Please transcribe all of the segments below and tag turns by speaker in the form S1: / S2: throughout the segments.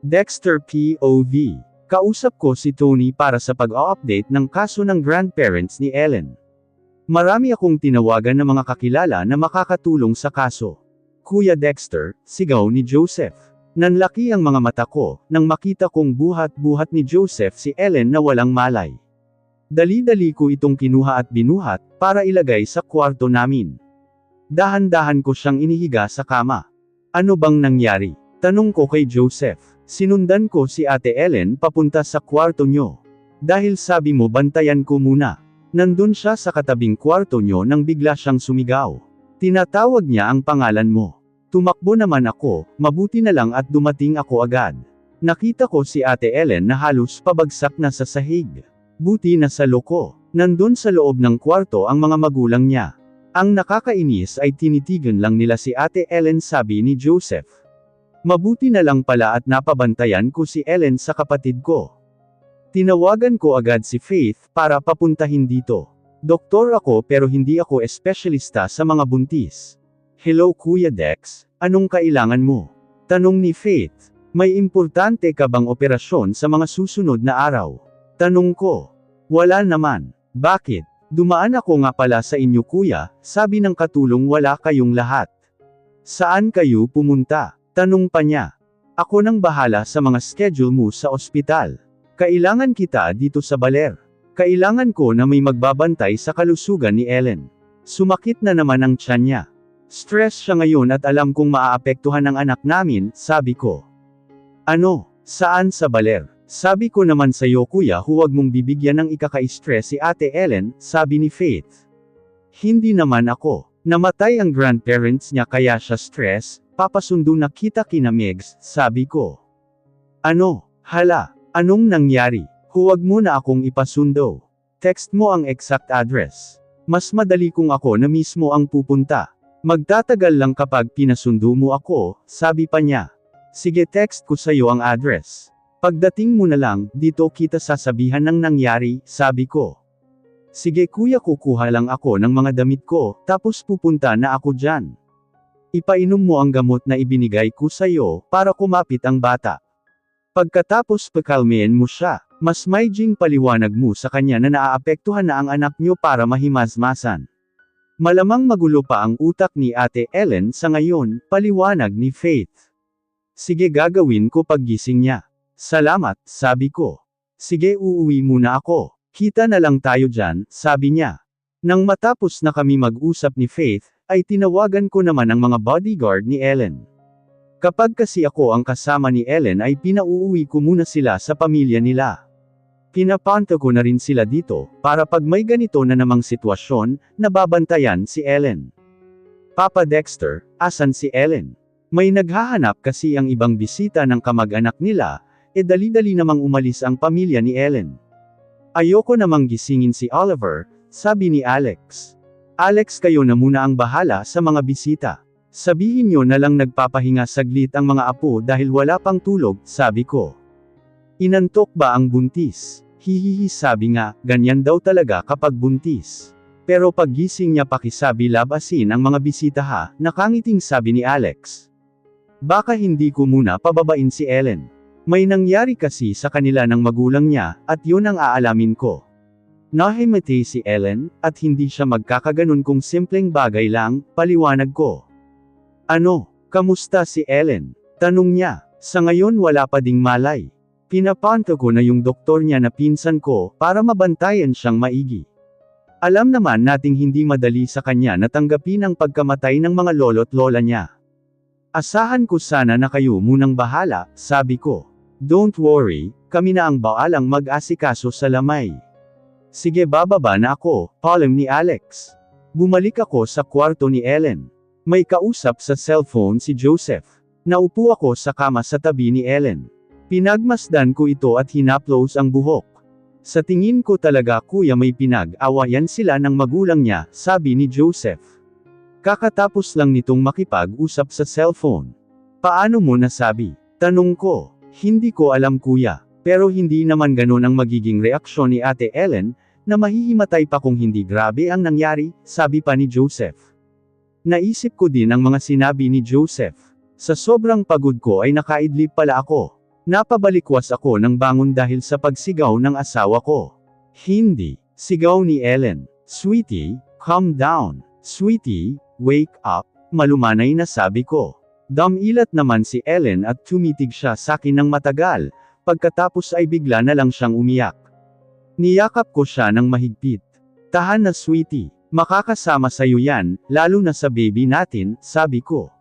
S1: Dexter POV. Kausap ko si Tony para sa pag-update ng kaso ng grandparents ni Ellen. Marami akong tinawagan ng mga kakilala na makakatulong sa kaso. Kuya Dexter, sigaw ni Joseph. Nanlaki ang mga mata ko, nang makita kong buhat-buhat ni Joseph si Ellen na walang malay. Dali-dali ko itong kinuha at binuhat, para ilagay sa kwarto namin. Dahan-dahan ko siyang inihiga sa kama. Ano bang nangyari? Tanong ko kay Joseph. Sinundan ko si Ate Ellen papunta sa kwarto nyo. Dahil sabi mo bantayan ko muna. Nandun siya sa katabing kwarto nyo nang bigla siyang sumigaw. Tinatawag niya ang pangalan mo. Tumakbo naman ako, mabuti na lang at dumating ako agad. Nakita ko si Ate Ellen na halos pabagsak na sa sahig. Buti na sa loko. Nandun sa loob ng kwarto ang mga magulang niya. Ang nakakainis ay tinitigan lang nila si Ate Ellen, sabi ni Joseph. Mabuti na lang pala at napabantayan ko si Ellen sa kapatid ko. Tinawagan ko agad si Faith para papuntahin dito. Doktor ako pero hindi ako espesyalista sa mga buntis. Hello Kuya Dex, anong kailangan mo? Tanong ni Faith. May importante ka bang operasyon sa mga susunod na araw? Tanong ko. Wala naman. Bakit? Dumaan ako nga pala sa inyo kuya, sabi ng katulong wala kayong lahat. Saan kayo pumunta? Tanong pa niya. Ako nang bahala sa mga schedule mo sa ospital. Kailangan kita dito sa baler. Kailangan ko na may magbabantay sa kalusugan ni Ellen. Sumakit na naman ang tiyan niya. Stress siya ngayon at alam kong maaapektuhan ang anak namin, sabi ko. Ano? Saan sa baler? Sabi ko naman sa'yo kuya, huwag mong bibigyan ng ikaka-stress si Ate Ellen, sabi ni Faith. Hindi naman ako. Namatay ang grandparents niya kaya siya stress. Papasundo na kita kina Megs, sabi ko. Ano? Hala, anong nangyari? Huwag mo na akong ipasundo. Text mo ang exact address. Mas madali kung ako na mismo ang pupunta. Magtatagal lang kapag pinasundo mo ako, sabi pa niya. Sige, text ko sa'yo ang address. Pagdating mo na lang, dito kita sasabihan ng nangyari, sabi ko. Sige kuya, kukuha lang ako ng mga damit ko, tapos pupunta na ako dyan. Ipainom mo ang gamot na ibinigay ko sa'yo, para kumapit ang bata. Pagkatapos pakalmeen mo siya, mas maiging paliwanag mo sa kanya na naaapektuhan na ang anak niyo para mahimazmasan. Malamang magulo pa ang utak ni Ate Ellen sa ngayon, paliwanag ni Faith. Sige, gagawin ko paggising niya. Salamat, sabi ko. Sige, uuwi muna ako. Kita na lang tayo dyan, sabi niya. Nang matapos na kami mag-usap ni Faith, ay tinawagan ko naman ang mga bodyguard ni Ellen. Kapag kasi ako ang kasama ni Ellen ay pinauuwi ko muna sila sa pamilya nila. Pinapunta ko na rin sila dito, para pag may ganito na namang sitwasyon, nababantayan si Ellen. Papa Dexter, asan si Ellen? May naghahanap kasi ang ibang bisita ng kamag-anak nila, dali-dali namang umalis ang pamilya ni Ellen. Ayoko namang gisingin si Oliver, sabi ni Alex. Alex, kayo na muna ang bahala sa mga bisita. Sabihin nyo na lang nagpapahinga saglit ang mga apo dahil wala pang tulog, sabi ko. Inantok ba ang buntis? Hihihi, sabi nga, ganyan daw talaga kapag buntis. Pero paggising niya pakisabi labasin ang mga bisita ha, nakangiting sabi ni Alex. Baka hindi ko muna pababain si Ellen. May nangyari kasi sa kanila ng magulang niya, at yun ang aalamin ko. Nahimatay si Ellen, at hindi siya magkakaganon kung simpleng bagay lang, paliwanag ko. Ano? Kamusta si Ellen? Tanong niya. Sa ngayon wala pa ding malay. Pinapunta ko na yung doktor niya na pinsan ko, para mabantayan siyang maigi. Alam naman nating hindi madali sa kanya na tanggapin ang pagkamatay ng mga lolo't lola niya. Asahan ko sana na kayo munang bahala, sabi ko. Don't worry, kami na ang baalang mag-asikaso sa lamay. Sige, bababa na ako, palem ni Alex. Bumalik ako sa kwarto ni Ellen. May kausap sa cellphone si Joseph. Naupo ako sa kama sa tabi ni Ellen. Pinagmasdan ko ito at hinaplos ang buhok. Sa tingin ko talaga kuya may pinag-awayan sila ng magulang niya, sabi ni Joseph. Kakatapos lang nitong makipag-usap sa cellphone. Paano mo nasabi? Tanong ko. Hindi ko alam kuya. Pero hindi naman ganon ang magiging reaksyon ni Ate Ellen, na mahihimatay pa kung hindi grabe ang nangyari, sabi pa ni Joseph. Naisip ko din ang mga sinabi ni Joseph. Sa sobrang pagod ko ay nakaidlip pala ako. Napabalikwas ako ng bangon dahil sa pagsigaw ng asawa ko. Hindi, sigaw ni Ellen. Sweetie, calm down. Sweetie, wake up. Malumanay na sabi ko. Dumilat naman si Ellen at tumitig siya sa akin ng matagal, pagkatapos ay bigla na lang siyang umiyak. Niyakap ko siya ng mahigpit. Tahan na sweetie, makakasama sa'yo yan, lalo na sa baby natin, sabi ko.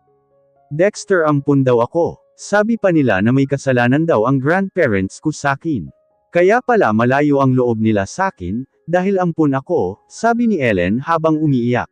S1: Dexter ampun daw ako, sabi pa nila na may kasalanan daw ang grandparents ko sakin. Kaya pala malayo ang loob nila sakin, dahil ampun ako, sabi ni Ellen habang umiiyak.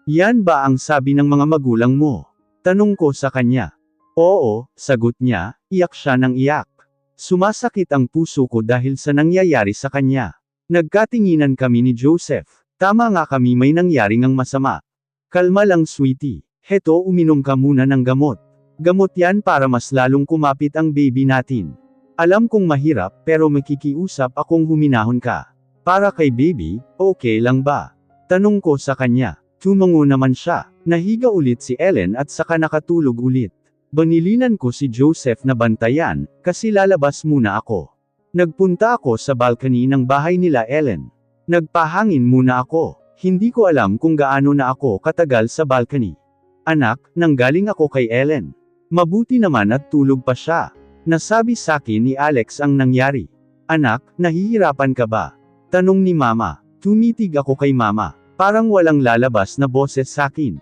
S1: Yan ba ang sabi ng mga magulang mo? Tanong ko sa kanya. Oo, sagot niya, iyak siya ng iyak. Sumasakit ang puso ko dahil sa nangyayari sa kanya. Nagkatinginan kami ni Joseph. Tama nga kami may nangyaring ang masama. Kalma lang sweetie. Heto uminom ka muna ng gamot. Gamot yan para mas lalong kumapit ang baby natin. Alam kong mahirap pero makikiusap akong huminahon ka. Para kay baby, okay lang ba? Tanong ko sa kanya. Tumango naman siya. Nahiga ulit si Ellen at saka nakatulog ulit. Banilinan ko si Joseph na bantayan, kasi lalabas muna ako. Nagpunta ako sa balcony ng bahay nila Ellen. Nagpahangin muna ako. Hindi ko alam kung gaano na ako katagal sa balcony. Anak, nanggaling ako kay Ellen. Mabuti naman at tulog pa siya. Nasabi sa akin ni Alex ang nangyari. Anak, nahihirapan ka ba? Tanong ni Mama. Tumitig ako kay Mama. Parang walang lalabas na boses sa akin.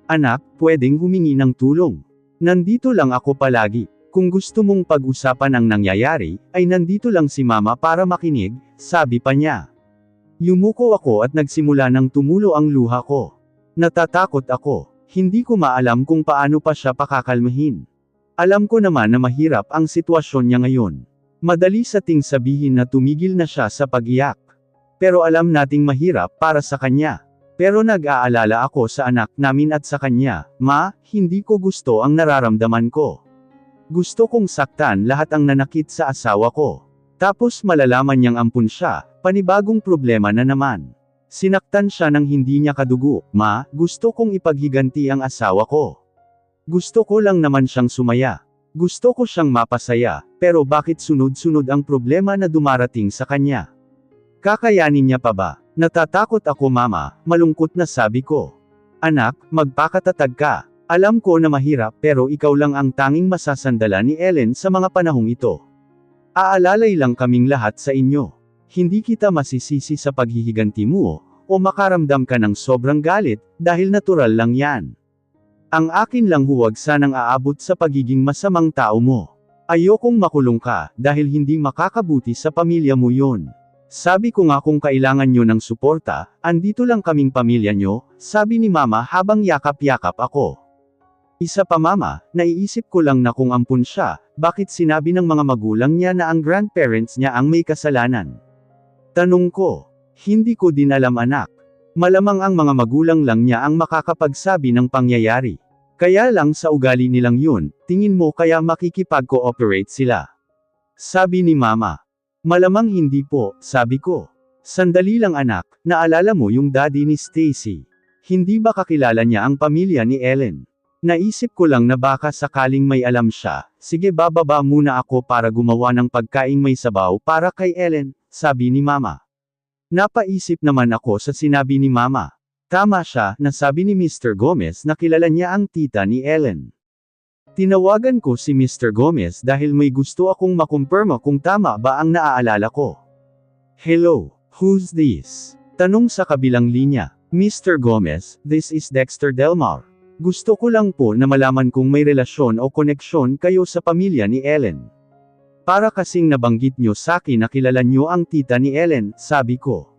S1: Anak, pwedeng humingi ng tulong. Nandito lang ako palagi. Kung gusto mong pag-usapan ang nangyayari, ay nandito lang si Mama para makinig, sabi pa niya. Yumuko ako at nagsimula ng tumulo ang luha ko. Natatakot ako. Hindi ko maalam kung paano pa siya pakakalmahin. Alam ko naman na mahirap ang sitwasyon niya ngayon. Madali sa ting sabihin na tumigil na siya sa pag-iyak. Pero alam nating mahirap para sa kanya. Pero nag-aalala ako sa anak namin at sa kanya. Ma, hindi ko gusto ang nararamdaman ko. Gusto kong saktan lahat ang nanakit sa asawa ko. Tapos malalaman niyang ampun siya, panibagong problema na naman. Sinaktan siya ng hindi niya kadugo. Ma, gusto kong ipaghiganti ang asawa ko. Gusto ko lang naman siyang sumaya. Gusto ko siyang mapasaya, pero bakit sunod-sunod ang problema na dumarating sa kanya? Kakayanin niya pa ba? Natatakot ako Mama, malungkot na sabi ko. Anak, magpakatatag ka. Alam ko na mahirap pero ikaw lang ang tanging masasandala ni Ellen sa mga panahong ito. Aalalay lang kaming lahat sa inyo. Hindi kita masisisi sa paghihiganti mo, o makaramdam ka ng sobrang galit, dahil natural lang yan. Ang akin lang huwag sanang aabot sa pagiging masamang tao mo. Ayokong makulong ka, dahil hindi makakabuti sa pamilya mo yun. Sabi ko nga kung kailangan nyo ng suporta, andito lang kaming pamilya nyo, sabi ni Mama habang yakap-yakap ako. Isa pa Mama, naiisip ko lang na kung ampun siya, bakit sinabi ng mga magulang niya na ang grandparents niya ang may kasalanan? Tanong ko. Hindi ko din alam anak. Malamang ang mga magulang lang niya ang makakapagsabi ng pangyayari. Kaya lang sa ugali nilang yun, tingin mo kaya makikipag-cooperate sila? Sabi ni Mama. Malamang hindi po, sabi ko. Sandali lang anak, naalala mo yung daddy ni Stacy. Hindi ba kakilala niya ang pamilya ni Ellen? Naisip ko lang na baka sakaling may alam siya, sige bababa muna ako para gumawa ng pagkaing may sabaw para kay Ellen, sabi ni Mama. Napaisip naman ako sa sinabi ni Mama. Tama siya, nasabi ni Mr. Gomez na kilala niya ang tita ni Ellen. Tinawagan ko si Mr. Gomez dahil may gusto akong makumpirma kung tama ba ang naaalala ko. Hello, who's this? Tanong sa kabilang linya. Mr. Gomez, this is Dexter Delmar. Gusto ko lang po na malaman kung may relasyon o koneksyon kayo sa pamilya ni Ellen. Para kasing nabanggit nyo sa akin na kilala nyo ang tita ni Ellen, sabi ko.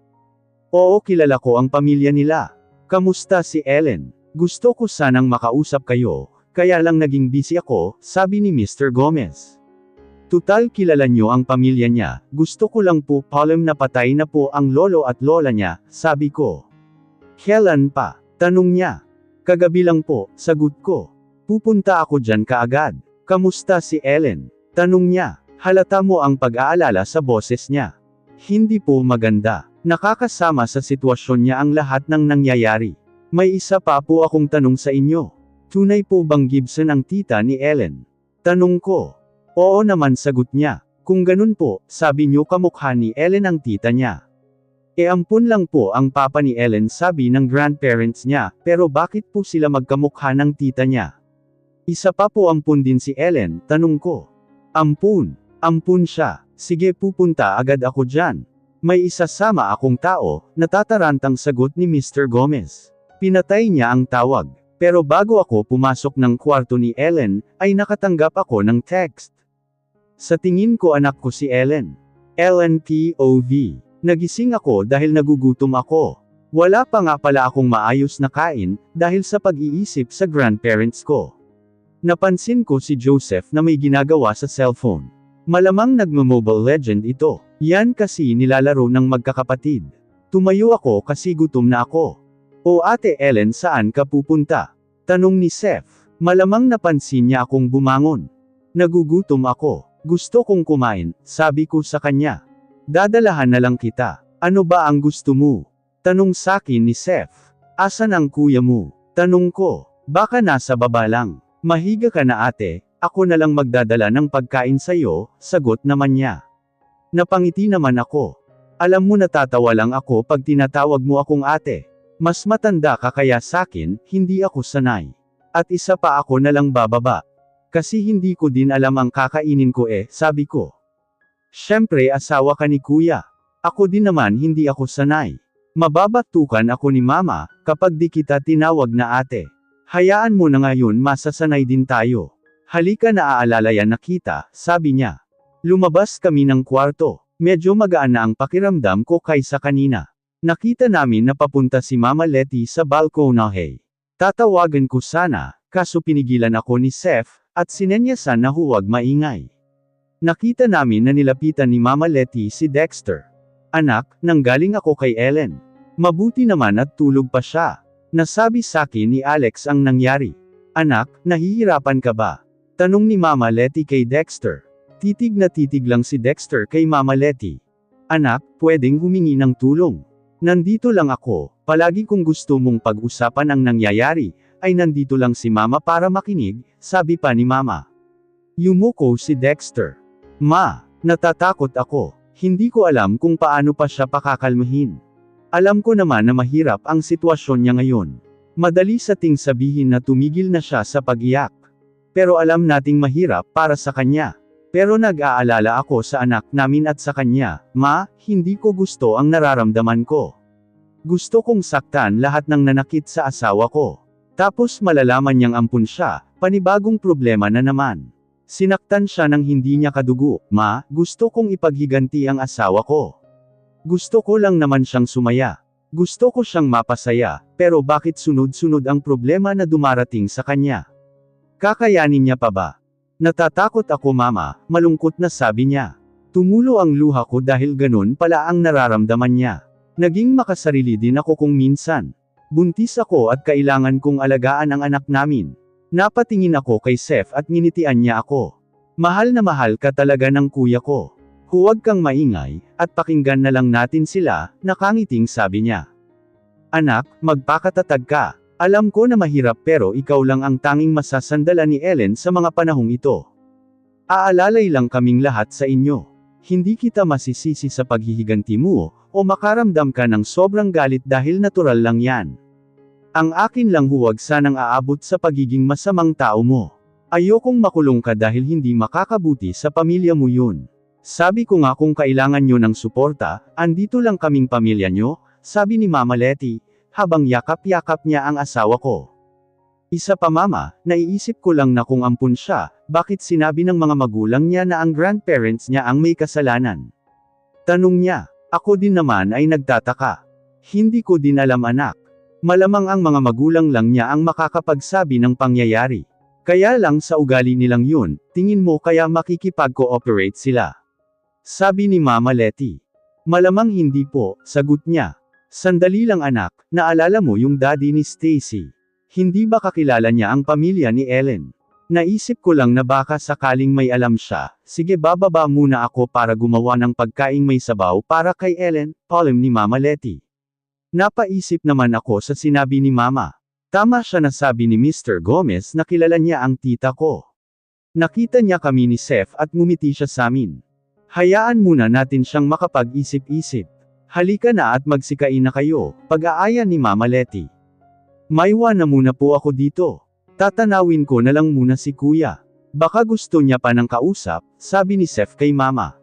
S1: Oo kilala ko ang pamilya nila. Kamusta si Ellen? Gusto ko sanang makausap kayo. Kaya lang naging busy ako, sabi ni Mr. Gomez. Tutal kilala nyo ang pamilya niya, gusto ko lang po palem na patay na po ang lolo at lola niya, sabi ko. Kailan pa? Tanong niya. Kagabi lang po, sagot ko. Pupunta ako dyan kaagad. Kamusta si Ellen? Tanong niya. Halata mo ang pag-aalala sa boses niya. Hindi po maganda. Nakakasama sa sitwasyon niya ang lahat ng nangyayari. May isa pa po akong tanong sa inyo. Tunay po bang Gibson ang tita ni Ellen? Tanong ko. Oo naman sagot niya. Kung ganun po, sabi niyo kamukha ni Ellen ang tita niya. E ampun lang po ang papa ni Ellen sabi ng grandparents niya, pero bakit po sila magkamukha ng tita niya? Isa pa po ampun din si Ellen, tanong ko. Ampun. Ampun siya. Sige pupunta agad ako dyan. May isasama akong tao, natatarantang sagot ni Mr. Gomez. Pinatay niya ang tawag. Pero bago ako pumasok ng kwarto ni Ellen, ay nakatanggap ako ng text. Sa tingin ko anak ko si Ellen. Ellen POV. Nagising ako dahil nagugutom ako. Wala pa nga pala akong maayos na kain, dahil sa pag-iisip sa grandparents ko. Napansin ko si Joseph na may ginagawa sa cellphone. Malamang nagmo-Mobile Legend ito. Yan kasi nilalaro ng magkakapatid. Tumayo ako kasi gutom na ako. O Ate Ellen saan ka pupunta? Tanong ni Seth. Malamang napansin niya akong bumangon. Nagugutom ako. Gusto kong kumain, sabi ko sa kanya. Dadalahan na lang kita. Ano ba ang gusto mo? Tanong sakin ni Seth. Asan ang kuya mo? Tanong ko. Baka nasa baba lang. Mahiga ka na ate, ako na lang magdadala ng pagkain sa'yo, sagot naman niya. Napangiti naman ako. Alam mo natatawa lang ako pag tinatawag mo akong ate. Mas matanda ka kaya sakin, hindi ako sanay. At isa pa ako na lang bababa. Kasi hindi ko din alam ang kakainin ko sabi ko. Siyempre asawa ka ni kuya. Ako din naman hindi ako sanay. Mababatukan ako ni mama, kapag di kita tinawag na ate. Hayaan mo na ngayon masasanay din tayo. Halika na aalalayan na kita, sabi niya. Lumabas kami ng kwarto. Medyo magaan na ang pakiramdam ko kaysa kanina. Nakita namin na papunta si Mama Letty sa balkonahe. Tatawagan ko sana, kaso pinigilan ako ni Seth, at sinenyasan na huwag maingay. Nakita namin na nilapitan ni Mama Letty si Dexter. Anak, nanggaling ako kay Ellen. Mabuti naman at tulog pa siya. Nasabi sakin ni Alex ang nangyari. Anak, nahihirapan ka ba? Tanong ni Mama Letty kay Dexter. Titig na titig lang si Dexter kay Mama Letty. Anak, pwedeng humingi ng tulong. Nandito lang ako, palagi kung gusto mong pag-usapan ang nangyayari, ay nandito lang si Mama para makinig, sabi pa ni Mama. Yumuko si Dexter. Ma, natatakot ako. Hindi ko alam kung paano pa siya pakakalmahin. Alam ko naman na mahirap ang sitwasyon niya ngayon. Madali sa ting sabihin na tumigil na siya sa pag-iyak. Pero alam nating mahirap para sa kanya. Pero nag-aalala ako sa anak namin at sa kanya. Ma, hindi ko gusto ang nararamdaman ko. Gusto kong saktan lahat ng nanakit sa asawa ko. Tapos malalaman niyang ampun siya, panibagong problema na naman. Sinaktan siya ng hindi niya kadugo. Ma, gusto kong ipaghiganti ang asawa ko. Gusto ko lang naman siyang sumaya. Gusto ko siyang mapasaya, pero bakit sunod-sunod ang problema na dumarating sa kanya? Kakayanin niya pa ba? Natatakot ako mama, malungkot na sabi niya. Tumulo ang luha ko dahil ganun pala ang nararamdaman niya. Naging makasarili din ako kung minsan. Buntis ako at kailangan kong alagaan ang anak namin. Napatingin ako kay Seth at nginitian niya ako. Mahal na mahal ka talaga ng kuya ko. Huwag kang maingay, at pakinggan na lang natin sila, nakangiting sabi niya. Anak, magpakatatag ka. Alam ko na mahirap pero ikaw lang ang tanging masasandala ni Ellen sa mga panahong ito. Aalalay lang kaming lahat sa inyo. Hindi kita masisisi sa paghihiganti mo, o makaramdam ka ng sobrang galit dahil natural lang yan. Ang akin lang huwag sanang aabot sa pagiging masamang tao mo. Ayokong makulong ka dahil hindi makakabuti sa pamilya mo yun. Sabi ko nga kung kailangan nyo ng suporta, andito lang kaming pamilya nyo, sabi ni Mama Letty, habang yakap-yakap niya ang asawa ko. Isa pa mama, naiisip ko lang na kung ampun siya, bakit sinabi ng mga magulang niya na ang grandparents niya ang may kasalanan? Tanong niya. Ako din naman ay nagtataka. Hindi ko din alam anak. Malamang ang mga magulang lang niya ang makakapagsabi ng pangyayari. Kaya lang sa ugali nilang yun, tingin mo kaya makikipag-cooperate sila? Sabi ni Mama Letty. Malamang hindi po, sagot niya. Sandali lang anak, naalala mo yung daddy ni Stacy. Hindi ba kakilala niya ang pamilya ni Ellen? Naisip ko lang na baka sakaling may alam siya, sige bababa muna ako para gumawa ng pagkaing may sabaw para kay Ellen, palim ni Mama Letty. Napaisip naman ako sa sinabi ni Mama. Tama siya na sabi ni Mr. Gomez na kilala niya ang tita ko. Nakita niya kami ni Seth at ngumiti siya sa amin. Hayaan muna natin siyang makapag-isip-isip. Halika na at magsikain na kayo, pag-aaya ni Mama Letty. Maiwa na muna po ako dito. Tatanawin ko na lang muna si Kuya. Baka gusto niya pa ng kausap, sabi ni Seth kay Mama.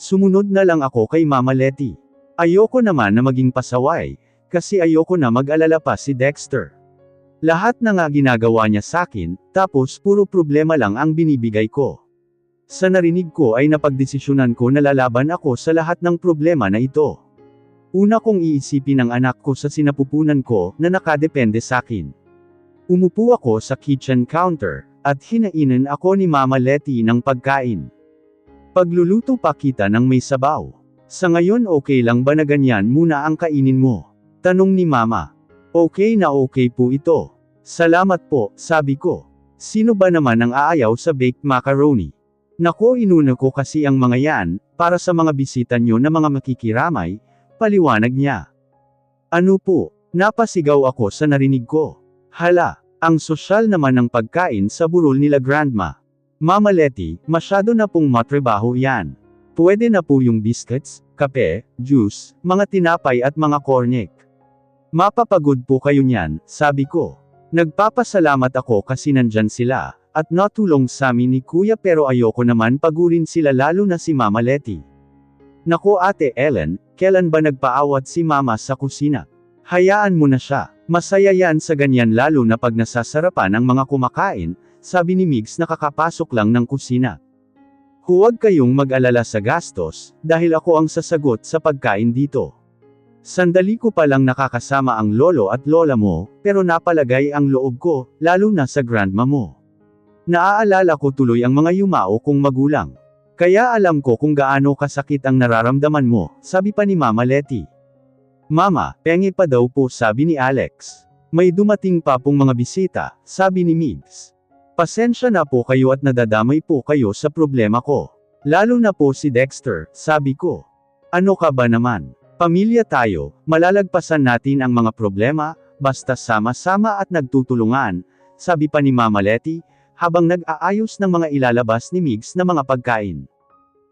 S1: Sumunod na lang ako kay Mama Letty. Ayoko naman na maging pasaway, kasi ayoko na mag-alala pa si Dexter. Lahat na nga ginagawa niya sakin, tapos puro problema lang ang binibigay ko. Sa narinig ko ay napagdesisyonan ko na lalaban ako sa lahat ng problema na ito. Una kong iisipin ang anak ko sa sinapupunan ko na nakadepende sakin. Umupo ako sa kitchen counter, at hinainan ako ni Mama Letty ng pagkain. Pagluluto pa kita ng may sabaw. Sa ngayon okay lang ba na ganyan muna ang kainin mo? Tanong ni Mama. Okay na okay po ito. Salamat po, sabi ko. Sino ba naman ang aayaw sa baked macaroni? Nako, inuna ko kasi ang mga yan, para sa mga bisita nyo na mga makikiramay, paliwanag niya. Ano po? Napasigaw ako sa narinig ko. Hala, ang sosyal naman ng pagkain sa burol nila Grandma. Mama Letty, masyado na pong matrabaho yan. Pwede na po yung biscuits, kape, juice, mga tinapay at mga cornek. Mapapagod po kayo niyan, sabi ko. Nagpapasalamat ako kasi nandyan sila, at natulong sa amin ni Kuya, pero ayoko naman pagurin sila, lalo na si Mama Letty. Naku Ate Ellen, kailan ba nagpaawat si Mama sa kusina? Hayaan mo na siya, masaya yan sa ganyan, lalo na pag nasasarapan ang mga kumakain, sabi ni Migs na kakapasok lang ng kusina. Huwag kayong mag-alala sa gastos, dahil ako ang sasagot sa pagkain dito. Sandali ko palang nakakasama ang lolo at lola mo, pero napalagay ang loob ko, lalo na sa grandma mo. Naaalala ko tuloy ang mga yumao kong magulang. Kaya alam ko kung gaano kasakit ang nararamdaman mo, sabi pa ni Mama Letty. Mama, pengi pa daw po, sabi ni Alex. May dumating pa pong mga bisita, sabi ni Migs. Pasensya na po kayo at nadadamay po kayo sa problema ko. Lalo na po si Dexter, sabi ko. Ano ka ba naman? Pamilya tayo, malalagpasan natin ang mga problema, basta sama-sama at nagtutulungan, sabi pa ni Mama Letty, habang nag-aayos ng mga ilalabas ni Migs na mga pagkain.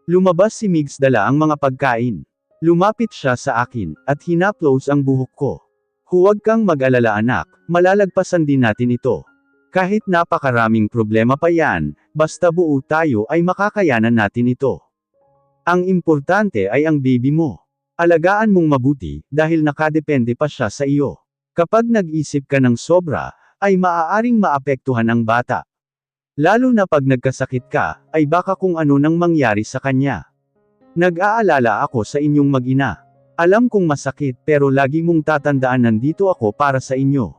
S1: Lumabas si Migs, dala ang mga pagkain. Lumapit siya sa akin, at hinaplos ang buhok ko. Huwag kang mag-alala anak, malalagpasan din natin ito. Kahit napakaraming problema pa yan, basta buo tayo ay makakayanan natin ito. Ang importante ay ang baby mo. Alagaan mong mabuti, dahil nakadepende pa siya sa iyo. Kapag nag-isip ka ng sobra, ay maaaring maapektuhan ang bata. Lalo na pag nagkasakit ka, ay baka kung ano nang mangyari sa kanya. Nag-aalala ako sa inyong mag-ina. Alam kong masakit, pero lagi mong tatandaan, nandito ako para sa inyo.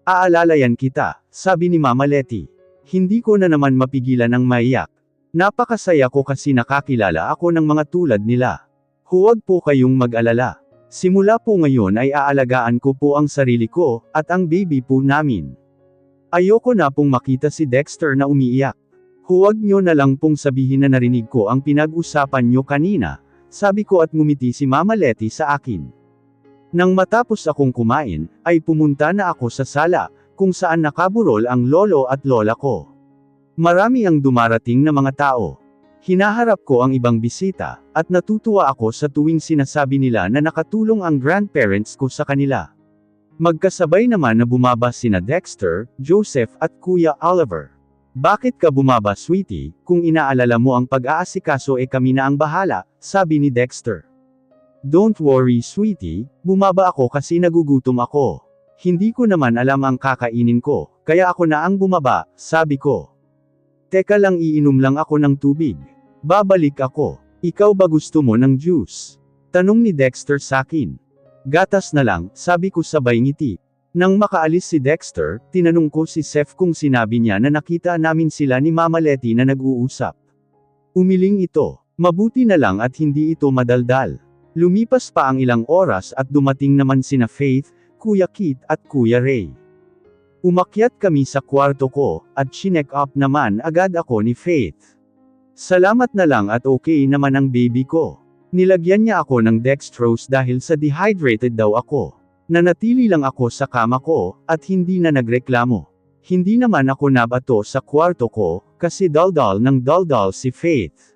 S1: Aalalayan kita, sabi ni Mama Letty. Hindi ko na naman mapigilan ang maiyak. Napakasaya ko kasi nakakilala ako ng mga tulad nila. Huwag po kayong mag-alala. Simula po ngayon ay aalagaan ko po ang sarili ko, at ang baby po namin. Ayoko na pong makita si Dexter na umiiyak. Huwag nyo na lang pong sabihin na narinig ko ang pinag-usapan nyo kanina, sabi ko at ngumiti si Mama Letty sa akin. Nang matapos akong kumain, ay pumunta na ako sa sala, kung saan nakaburol ang lolo at lola ko. Marami ang dumarating na mga tao. Hinaharap ko ang ibang bisita, at natutuwa ako sa tuwing sinasabi nila na nakatulong ang grandparents ko sa kanila. Magkasabay naman na bumaba sina Dexter, Joseph at Kuya Oliver. Bakit ka bumaba sweetie, kung inaalala mo ang pag-aasikaso kami na ang bahala, sabi ni Dexter. Don't worry sweetie, bumaba ako kasi nagugutom ako. Hindi ko naman alam ang kakainin ko, kaya ako na ang bumaba, sabi ko. Teka lang, iinom lang ako ng tubig. Babalik ako. Ikaw ba gusto mo ng juice? Tanong ni Dexter sakin. Gatas na lang, sabi ko sabay ngiti. Nang makaalis si Dexter, tinanong ko si Seth kung sinabi niya na nakita namin sila ni Mama Letty na nag-uusap. Umiling ito. Mabuti na lang at hindi ito madaldal. Lumipas pa ang ilang oras at dumating naman sina Faith, Kuya Kit at Kuya Ray. Umakyat kami sa kwarto ko, at chinek up naman agad ako ni Faith. Salamat na lang at okay naman ang baby ko. Nilagyan niya ako ng dextrose dahil sa dehydrated daw ako. Nanatili lang ako sa kama ko, at hindi na nagreklamo. Hindi naman ako nabato sa kwarto ko, kasi daldal ng daldal si Faith.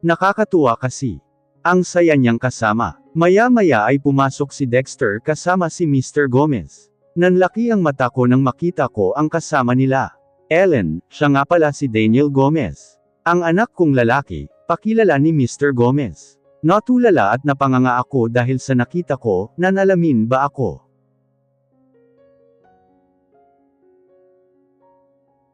S1: Nakakatuwa kasi. Ang saya niyang kasama. Maya-maya ay pumasok si Dexter kasama si Mr. Gomez. Nanlaki ang mata ko nang makita ko ang kasama nila. Ellen, siya nga pala si Daniel Gomez. Ang anak kong lalaki, pakilala ni Mr. Gomez. Natulala at napanganga ako dahil sa nakita ko, nanalamin ba ako?